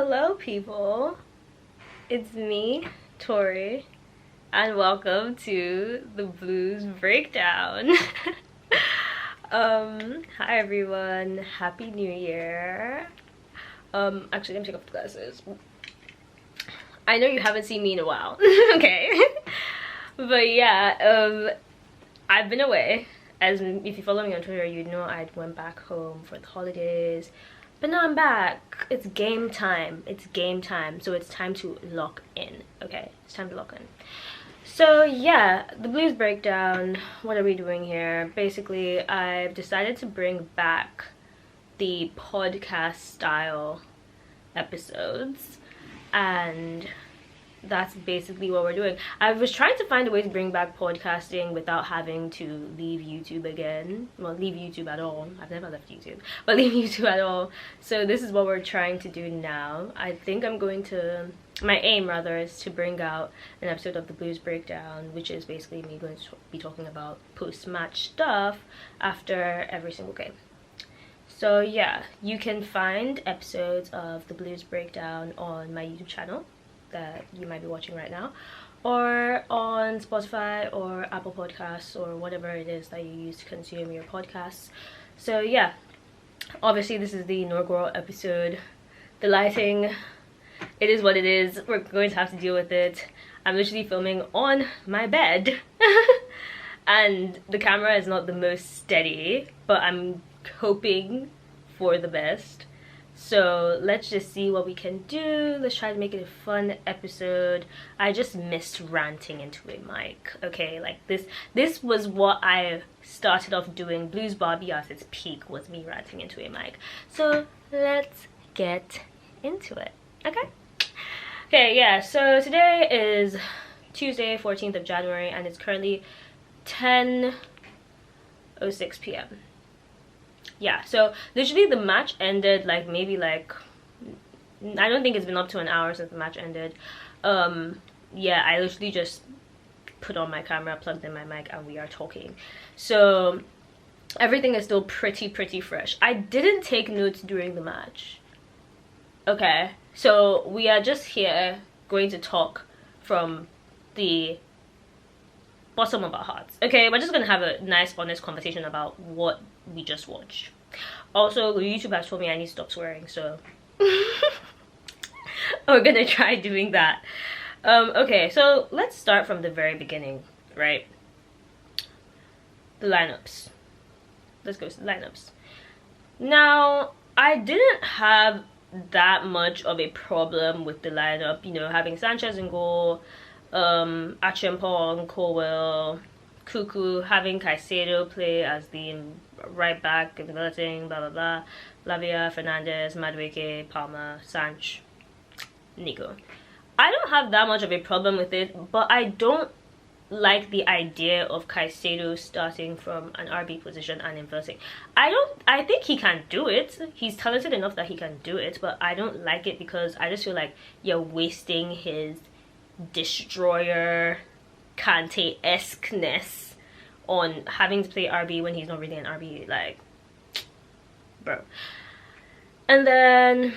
Hello people, it's me, Tori, and welcome to the Blues Breakdown. Hi everyone, Happy New Year. Actually let me take off the glasses. I know you haven't seen me in a while, okay? But yeah, I've been away. As if you follow me on Twitter, you know I went back home for the holidays. But now I'm back. It's game time. It's game time. So it's time to lock in. Okay, it's time to lock in. So yeah, the Blues Breakdown. What are we doing here? Basically, I've decided to bring back the podcast style episodes, and that's basically what we're doing. I was trying to find a way to bring back podcasting without having to leave YouTube again. Well, leave YouTube at all. I've never left YouTube, but leave YouTube at all. So this is what we're trying to do now. I think I'm going to, my aim rather, is to bring out an episode of the Blues Breakdown, which is basically me going to be talking about post-match stuff after every single game. So yeah, you can find episodes of the Blues Breakdown on my YouTube channel that you might be watching right now, or on Spotify or Apple Podcasts or whatever it is that you use to consume your podcasts. So yeah, obviously this is the inaugural episode. The lighting, it is what it is. We're going to have to deal with it. I'm literally filming on my bed and the camera is not the most steady, but I'm hoping for the best. So let's just see what we can do. Let's try to make it a fun episode. I just missed ranting into a mic. Okay, like this was what I started off doing. Blues Barbie at its peak was me ranting into a mic. So let's get into it. Okay, yeah, so today is Tuesday, 14th of January, and it's currently 10:06 p.m. Yeah, so literally the match ended like maybe like, I don't think it's been up to an hour since the match ended. Yeah, I literally just put on my camera, plugged in my mic, and we are talking. So everything is still pretty fresh. I didn't take notes during the match. Okay, so we are just here going to talk from the bottom of our hearts. Okay, we're just gonna have a nice honest conversation about what we just watched. Also, YouTube has told me I need to stop swearing, so we're gonna try doing that. Okay, so let's start from the very beginning, right? The lineups. Let's go to the lineups. Now, I didn't have that much of a problem with the lineup, you know, having Sanchez in goal, Achiampong, Colwell, Cuckoo, having Caicedo play as the right back and developing, blah blah blah, Lavia, Fernandez, Madueke, Palma, Sanch, Nico. I don't have that much of a problem with it, but I don't like the idea of Caicedo starting from an RB position and inverting. I think he can do it. He's talented enough that he can do it, but I don't like it because I just feel like you're wasting his destroyer Kante-esque-ness on having to play RB when he's not really an RB, like, bro. And then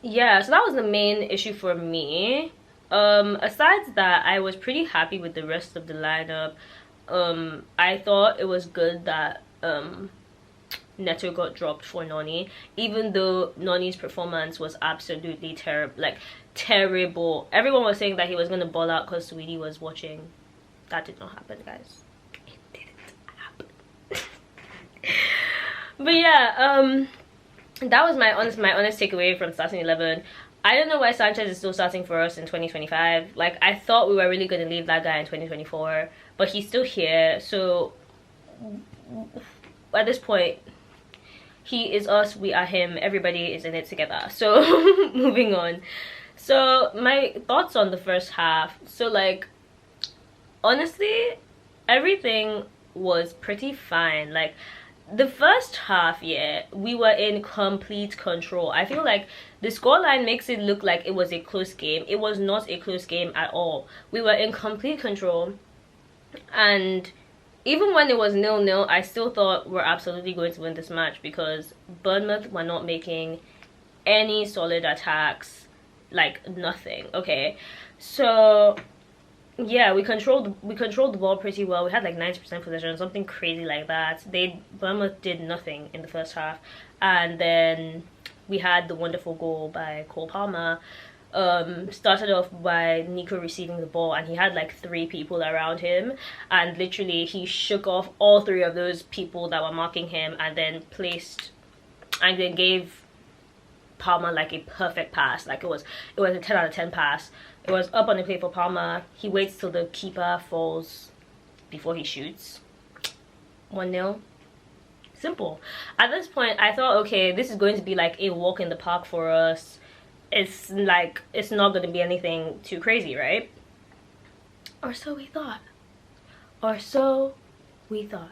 yeah, so that was the main issue for me. Aside that, I was pretty happy with the rest of the lineup. I thought it was good that Neto got dropped for Noni, even though Noni's performance was absolutely terrible. Like, terrible. Everyone was saying that he was gonna ball out because Sweetie was watching. That did not happen, guys. It didn't happen. But yeah, that was my honest takeaway from starting 11. I don't know why Sanchez is still starting for us in 2025. Like, I thought we were really gonna leave that guy in 2024, but he's still here. So at this point, he is us, we are him, everybody is in it together. So moving on. So my thoughts on the first half. So like, honestly, everything was pretty fine. Like, the first half, yeah, we were in complete control. I feel like the scoreline makes it look like it was a close game. It was not a close game at all. We were in complete control, and even when it was 0-0, I still thought we're absolutely going to win this match because Bournemouth were not making any solid attacks, like nothing. Okay, so yeah, we controlled the ball pretty well. We had like 90% possession, something crazy like that. Bournemouth did nothing in the first half, and then we had the wonderful goal by Cole Palmer. Started off by Nico receiving the ball, and he had like 3 people around him, and literally he shook off all 3 of those people that were marking him, and then gave Palmer like a perfect pass. Like it was a 10 out of 10 pass. It was up on the play for Palmer. He waits till the keeper falls before he shoots. 1-0. Simple. At this point, I thought, okay, this is going to be like a walk in the park for us. It's like, it's not going to be anything too crazy, right? Or so we thought. Or so we thought.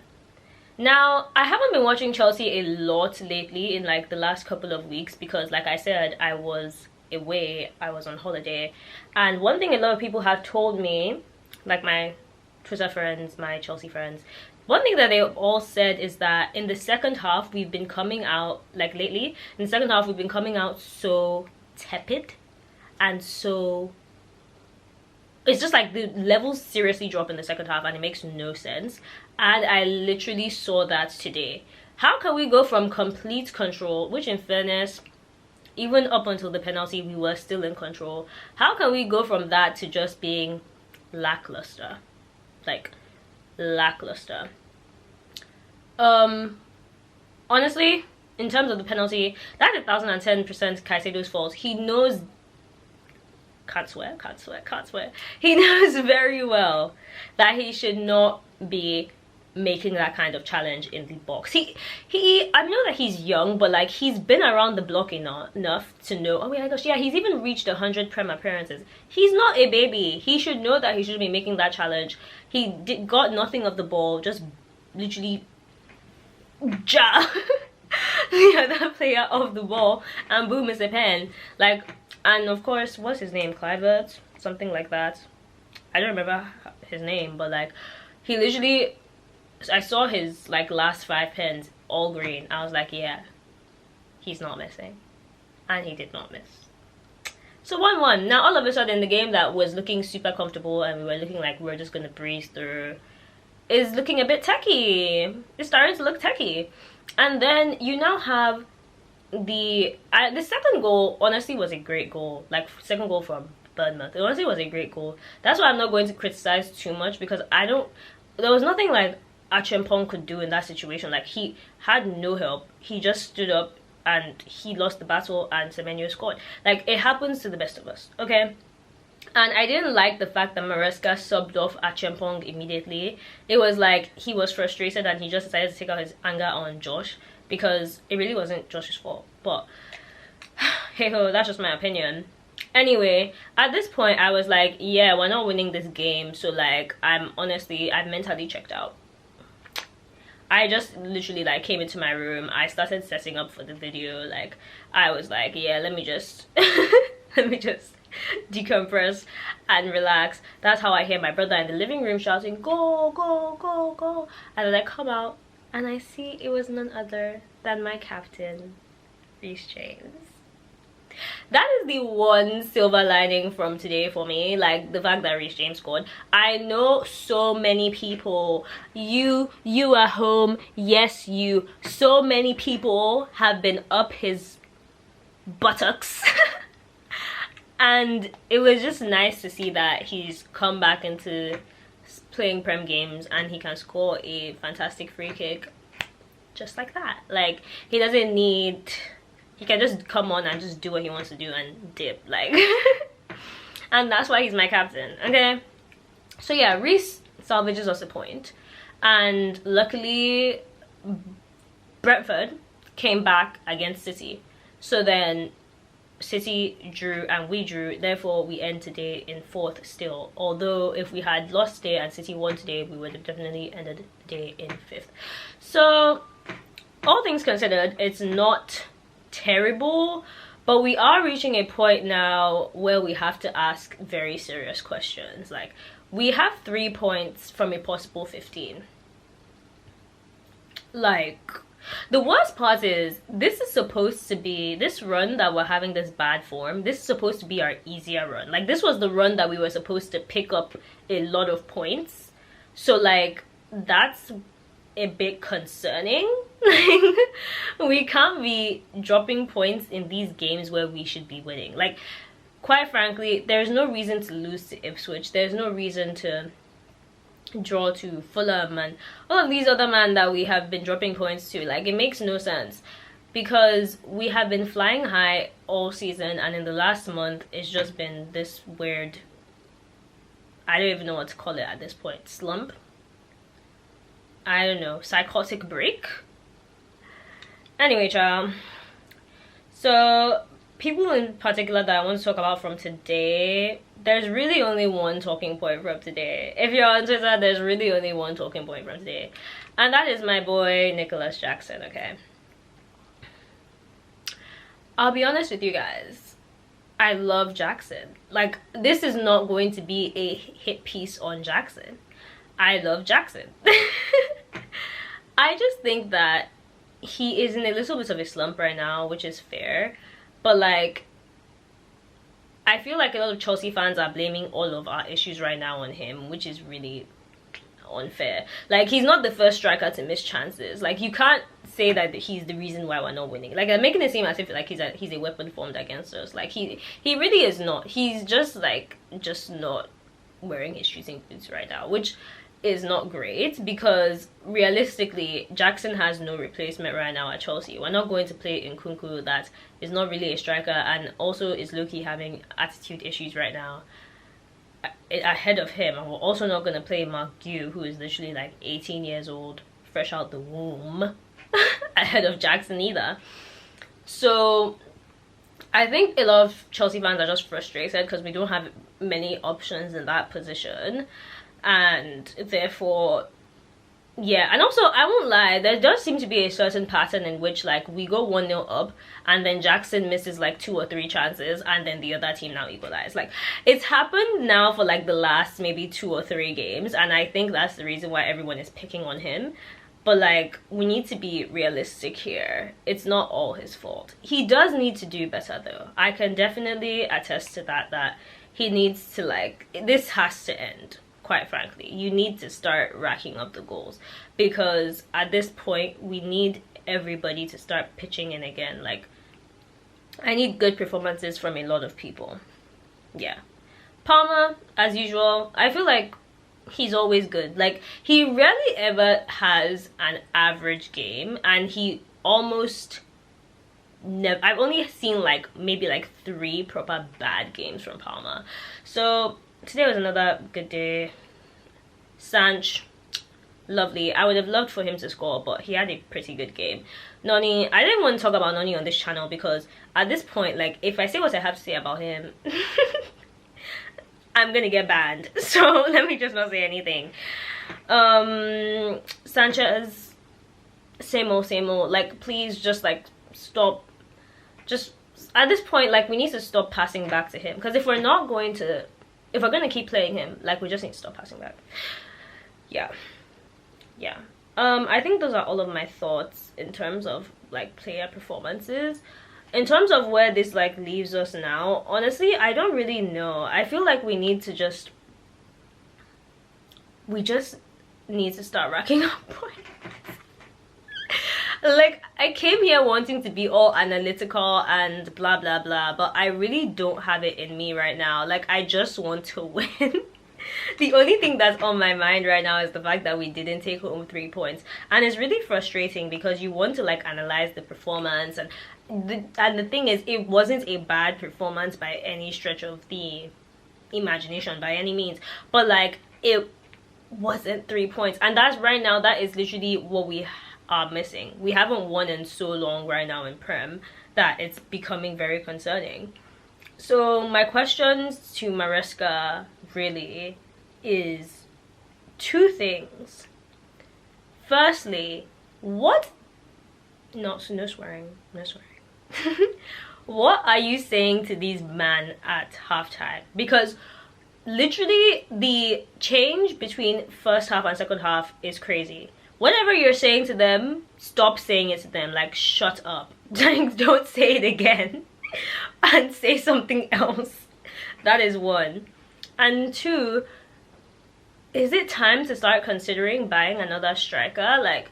Now, I haven't been watching Chelsea a lot lately in like the last couple of weeks because, like I said, I was away, I was on holiday. And one thing a lot of people have told me, like my Twitter friends, my Chelsea friends, one thing that they all said is that in the second half we've been coming out, like lately, in the second half we've been coming out so tepid, and so it's just like the levels seriously drop in the second half, and it makes no sense. And I literally saw that today. How can we go from complete control, which in fairness, even up until the penalty we were still in control, how can we go from that to just being lackluster? Like lackluster. Honestly, in terms of the penalty, that's 1010% Caicedo's fault. He knows, can't swear, he knows very well that he should not be making that kind of challenge in the box. I know that he's young, but like he's been around the block enough to know, oh my gosh, yeah, he's even reached 100 Prem appearances. He's not a baby. He should know that he should be making that challenge. He got nothing of the ball, just literally ja the other player off the ball, and boom, it's a pen. Like, and of course, what's his name, Clivert, something like that, I don't remember his name, but like he literally, I saw his like last 5 pens all green. I was like, yeah, he's not missing, and he did not miss. So 1-1. Now all of a sudden the game that was looking super comfortable and we were looking like we're just gonna breeze through is looking a bit techie. It's starting to look techie. And then you now have the second goal. Honestly was a great goal. Like second goal from Bournemouth, it honestly was a great goal. That's why I'm not going to criticize too much, because there was nothing like Acheampong could do in that situation. Like he had no help. He just stood up and he lost the battle, and Semenyo scored. Like, it happens to the best of us, okay? And I didn't like the fact that Maresca subbed off Acheampong immediately. It was like he was frustrated and he just decided to take out his anger on Josh, because it really wasn't Josh's fault. But hey ho, that's just my opinion. Anyway, at this point I was like, yeah, we're not winning this game, so like I'm mentally checked out. I just literally like came into my room, I started setting up for the video. Like I was like, yeah, let me just let me just decompress and relax. That's how I hear my brother in the living room shouting, go, go, go, go. And then I come out and I see it was none other than my captain, Reece James. That is the one silver lining from today for me, like the fact that Reece James scored. I know so many people, you at home, yes you, so many people have been up his buttocks and it was just nice to see that he's come back into playing Prem games and he can score a fantastic free kick just like that. Like he doesn't need, he can just come on and just do what he wants to do and dip, like and that's why he's my captain, okay? So yeah, Reece salvages us a point, and luckily Brentford came back against City, so then City drew and we drew, therefore we end today in 4th still. Although if we had lost today and City won today, we would have definitely ended the day in 5th. So all things considered, it's not terrible, but we are reaching a point now where we have to ask very serious questions. Like, we have 3 points from a possible 15. Like, The worst part is, this is supposed to be, this run that we're having, this bad form, this is supposed to be our easier run. Like, this was the run that we were supposed to pick up a lot of points. So, like, that's a bit concerning. Like, we can't be dropping points in these games where we should be winning. Like, quite frankly, there's no reason to lose to Ipswich. There's no reason to draw to Fulham and all of these other men that we have been dropping points to. Like, it makes no sense, because we have been flying high all season, and in the last month it's just been this weird, I don't even know what to call it at this point, slump, I don't know, psychotic break. Anyway, child, so people in particular that I want to talk about from today, there's really only one talking point from today. If you're on Twitter, there's really only one talking point from today, and that is my boy Nico Jackson. Okay, I'll be honest with you guys, I love Jackson. Like, this is not going to be a hit piece on Jackson. I love Jackson. I just think that he is in a little bit of a slump right now, which is fair, but like, I feel like a lot of Chelsea fans are blaming all of our issues right now on him, which is really unfair. Like, he's not the first striker to miss chances. Like, you can't say that he's the reason why we're not winning. Like, they're making it seem as if like he's a weapon formed against us. Like, he really is not. He's just like, just not wearing his shooting boots right now, which is not great, because realistically Jackson has no replacement right now at Chelsea. We're not going to play Nkunku, that is not really a striker and also is low-key having attitude issues right now, ahead of him. And we're also not going to play Mark Gu, who is literally like 18 years old, fresh out the womb, ahead of Jackson either. So I think a lot of Chelsea fans are just frustrated because we don't have many options in that position, and therefore, yeah. And also, I won't lie, there does seem to be a certain pattern in which, like, we go 1-0 up and then Jackson misses like 2 or 3 chances and then the other team now equalize. Like, it's happened now for like the last maybe 2 or 3 games, and I think that's the reason why everyone is picking on him. But like, we need to be realistic here. It's not all his fault. He does need to do better though. I can definitely attest to that he needs to, like, this has to end. Quite frankly, you need to start racking up the goals, because at this point we need everybody to start pitching in again. Like, I need good performances from a lot of people. Yeah, Palmer, as usual, I feel like he's always good. Like, he rarely ever has an average game, and he almost never, I've only seen like maybe like 3 proper bad games from Palmer. So today was another good day. Sanch, lovely. I would have loved for him to score, but he had a pretty good game. Noni, I didn't want to talk about Noni on this channel, because at this point, like, if I say what I have to say about him, I'm gonna get banned. So let me just not say anything. Sanchez, same old, same old. Like, please just like stop. Just at this point, like, we need to stop passing back to him, because if we're gonna keep playing him, like, we just need to stop passing back. Yeah. I think those are all of my thoughts in terms of like player performances. In terms of where this like leaves us now, honestly, I don't really know. I feel like we just need to start racking up points. Like, I came here wanting to be all analytical and blah blah blah, but I really don't have it in me right now. Like, I just want to win. The only thing that's on my mind right now is the fact that we didn't take home 3 points, and it's really frustrating because you want to like analyze the performance, and the thing is, it wasn't a bad performance by any stretch of the imagination by any means, but like, it wasn't 3 points, and that's right now, that is literally what we are missing. We haven't won in so long right now in Prem that it's becoming very concerning. So my questions to Maresca really is 2 things. Firstly, no swearing. What are you saying to these men at halftime? Because literally the change between first half and second half is crazy. whatever you're saying to them, stop saying it to them. Like, shut up. Like, don't say it again. And say something else. That is one. And two, is it time to start considering buying another striker? Like,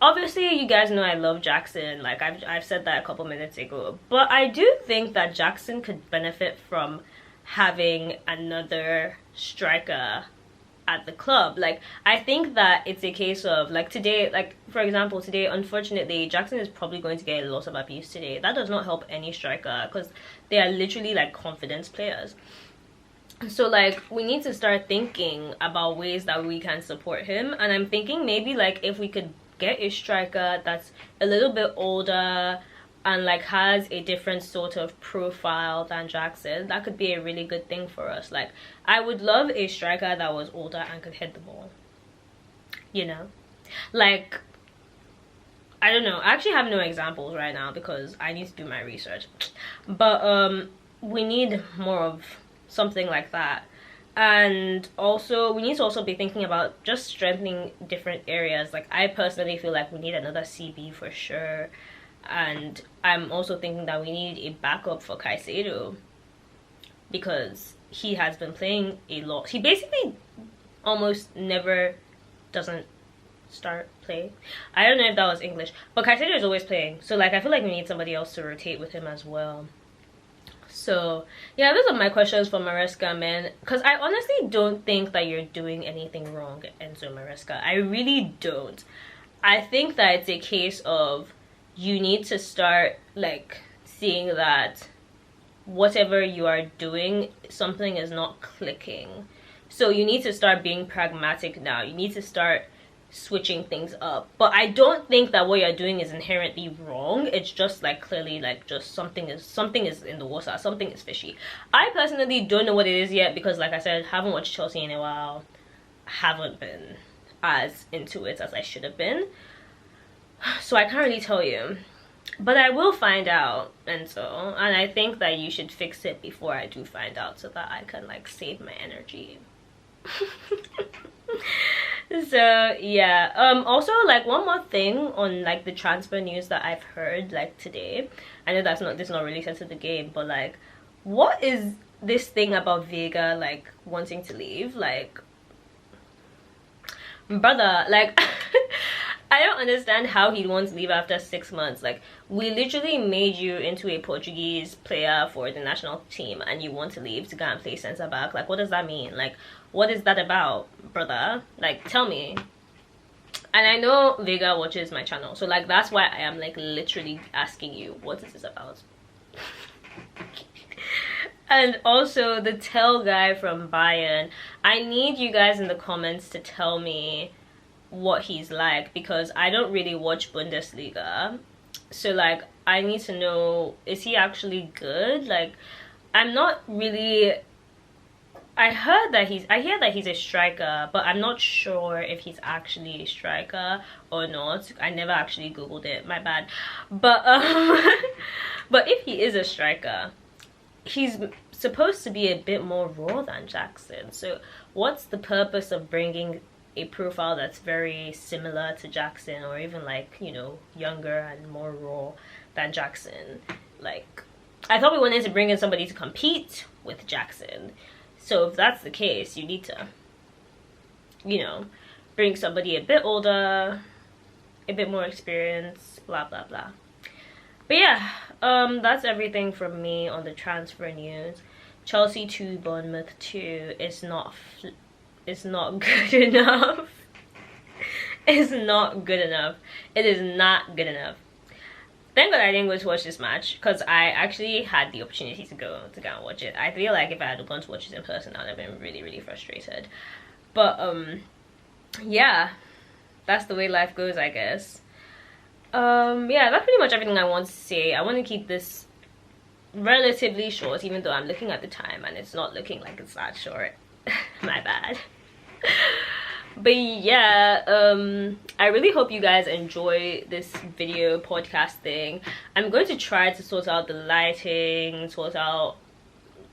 obviously you guys know I love Jackson. Like, I've said that a couple minutes ago, but I do think that Jackson could benefit from having another striker at the club. Like, I think that it's a case of, like, today, like, for example, today, unfortunately, Jackson is probably going to get a lot of abuse today. That does not help any striker, because they are literally like confidence players. So, like, we need to start thinking about ways that we can support him. And I'm thinking maybe, like, if we could get a striker that's a little bit older and, like, has a different sort of profile than Jackson, that could be a really good thing for us. Like, I would love a striker that was older and could hit the ball, you know? Like, I don't know, I actually have no examples right now because I need to do my research, but we need more of something like that. And also, we need to also be thinking about just strengthening different areas. Like, I personally feel like we need another CB for sure. And I'm also thinking that we need a backup for Caicedo, because he has been playing a lot. He basically almost never doesn't start play. I don't know if that was English, but Caicedo is always playing. So, like, I feel like we need somebody else to rotate with him as well. So yeah, those are my questions for Maresca, man, because I honestly don't think that you're doing anything wrong, Enzo Maresca. I really don't. I think that it's a case of you need to start, like, seeing that whatever you are doing, something is not clicking. So you need to start being pragmatic now. You need to start switching things up. But I don't think that what you're doing is inherently wrong. It's just, like, clearly, like, just something is in the water. Something is fishy. I personally don't know what it is yet because, like I said, haven't watched Chelsea in a while. Haven't been as into it as I should have been. So I can't really tell you. But I will find out, and I think that you should fix it before I do find out so that I can, like, save my energy. So yeah, also, like, one more thing on, like, the transfer news that I've heard, like, today. I know this is not related to the game, but, like, what is this thing about Vega, like, wanting to leave? Like, brother, like, I don't understand how he'd want to leave after 6 months. Like, we literally made you into a Portuguese player for the national team and you want to leave to go and play centre back. Like, what does that mean? Like, what is that about, brother? Like, tell me. And I know Vega watches my channel, so, like, that's why I am, like, literally asking you, what is this about? And also, the Tell guy from Bayern, I need you guys in the comments to tell me what he's like, because I don't really watch Bundesliga. So, like, I need to know, is he actually good? Like, I'm not really... I hear that he's a striker, but I'm not sure if he's actually a striker or not. I never actually googled it, my bad. But but if he is a striker, he's supposed to be a bit more raw than Jackson. So what's the purpose of bringing a profile that's very similar to Jackson, or even, like, you know, younger and more raw than Jackson? Like, I thought we wanted to bring in somebody to compete with Jackson. So if that's the case, you need to, you know, bring somebody a bit older, a bit more experienced, blah blah blah. But yeah, that's everything from me on the transfer news. Chelsea 2, Bournemouth 2 is not good enough. It's not good enough. It is not good enough. Thank God I didn't go to watch this match, because I actually had the opportunity to go and watch it. I feel like if I had gone to watch it in person, I'd have been really, really frustrated. But yeah, that's the way life goes, I guess. Yeah, that's pretty much everything I want to say. I want to keep this relatively short, even though I'm looking at the time and it's not looking like it's that short. My bad. But yeah, I really hope you guys enjoy this video podcast thing. I'm going to try to sort out the lighting, sort out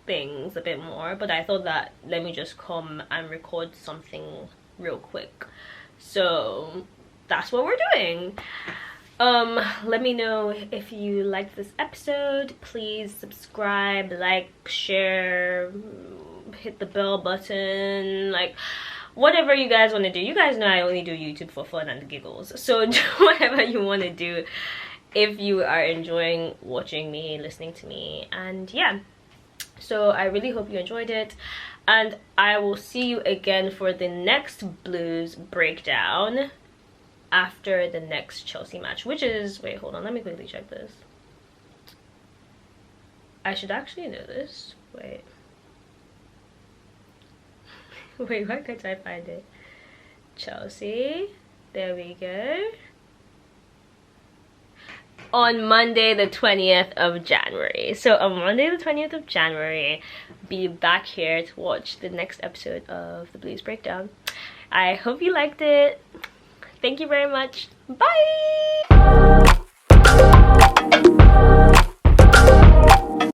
things a bit more, but I thought that let me just come and record something real quick. So that's what we're doing. Let me know if you liked this episode. Please subscribe, like, share, hit the bell button, like whatever you guys want to do. You guys know I only do YouTube for fun and giggles, so do whatever you want to do if you are enjoying watching me, listening to me. And yeah, so I really hope you enjoyed it, and I will see you again for the next Blues breakdown after the next Chelsea match, which is, wait, hold on, let me quickly check this. I should actually know this. Wait, wait, why can't I find it? Chelsea, there we go. On Monday the 20th of January. So on Monday the 20th of January, be back here to watch the next episode of the Blues breakdown. I hope you liked it. Thank you very much. Bye.